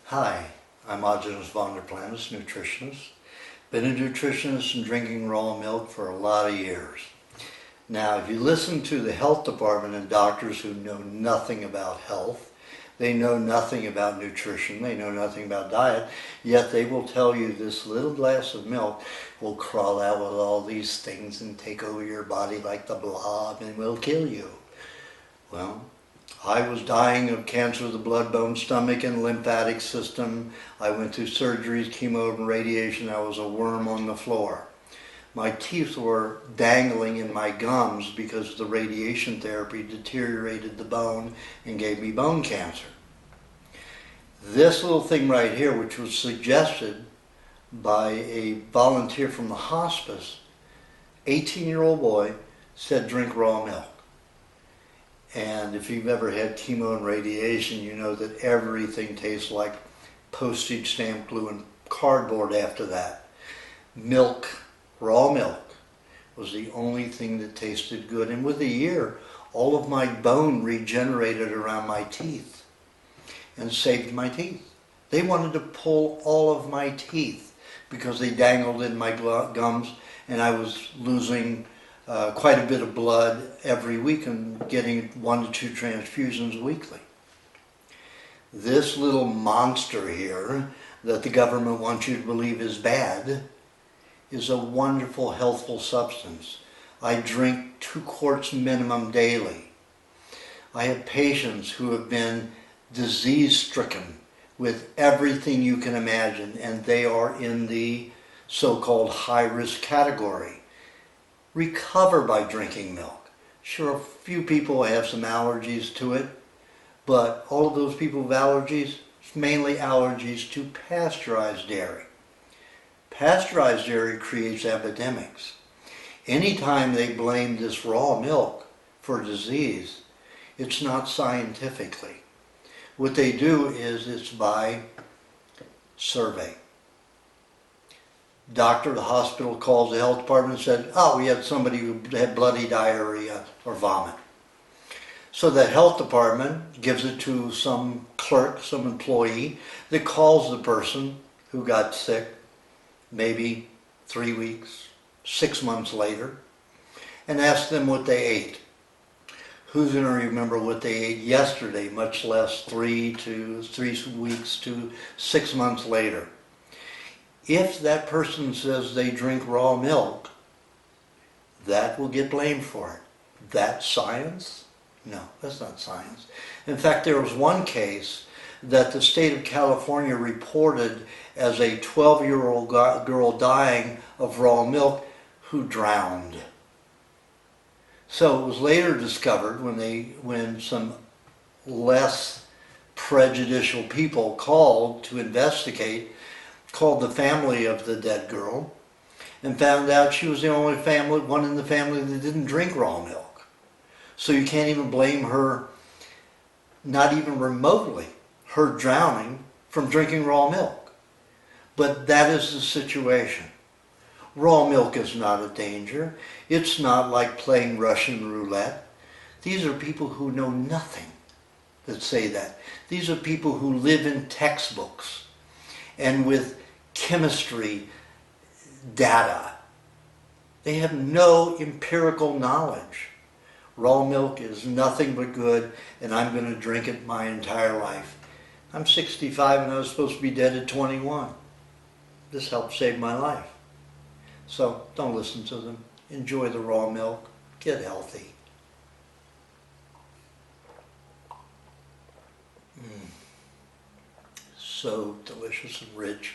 Hi, I'm Aajonus Vonderplanitz, nutritionist. Been a nutritionist and drinking raw milk for a lot of years. Now, if you listen to the health department and doctors who know nothing about health, they know nothing about nutrition, they know nothing about diet, yet they will tell you this little glass of milk will crawl out with all these things and take over your body like the blob and will kill you. Well, I was dying of cancer of the blood, bone, stomach, and lymphatic system. I went through surgeries, chemo, and radiation. I was a worm on the floor. My teeth were dangling in my gums because the radiation therapy deteriorated the bone and gave me bone cancer. This little thing right here, which was suggested by a volunteer from the hospice, 18-year-old boy, said drink raw milk. And if you've ever had chemo and radiation, you know that everything tastes like postage stamp glue and cardboard after that. Milk, raw milk, was the only thing that tasted good. And with a year, all of my bone regenerated around my teeth and saved my teeth. They wanted to pull all of my teeth because they dangled in my gums, and I was losing quite a bit of blood every week and getting 1 to 2 transfusions weekly. This little monster here that the government wants you to believe is bad is a wonderful, healthful substance. I drink 2 quarts minimum daily. I have patients who have been disease-stricken with everything you can imagine, and they are in the so-called high-risk category. Recover by drinking milk. Sure, a few people have some allergies to it, but all of those people with allergies, it's mainly allergies to pasteurized dairy. Pasteurized dairy creates epidemics. Anytime they blame this raw milk for disease, it's not scientifically. What they do is it's by survey. Doctor at the hospital calls the health department and said, oh, we had somebody who had bloody diarrhea or vomit. So the health department gives it to some clerk, some employee, that calls the person who got sick maybe 3 weeks, 6 months later, and asks them what they ate. Who's going to remember what they ate yesterday, much less 3 weeks to 6 months later? If that person says they drink raw milk, that will get blamed for it. That's science? No, that's not science. In fact, there was one case that the state of California reported as a 12-year-old girl dying of raw milk who drowned. So it was later discovered when some less prejudicial people called to investigate, called the family of the dead girl, and found out she was the only one in the family that didn't drink raw milk. So you can't even blame her, not even remotely, her drowning from drinking raw milk. But that is the situation. Raw milk is not a danger. It's not like playing Russian roulette. These are people who know nothing that say that. These are people who live in textbooks and with chemistry data. They have no empirical knowledge. Raw milk is nothing but good, and I'm going to drink it my entire life. I'm 65 and I was supposed to be dead at 21. This helped save my life. So don't listen to them. Enjoy the raw milk. Get healthy. So delicious and rich.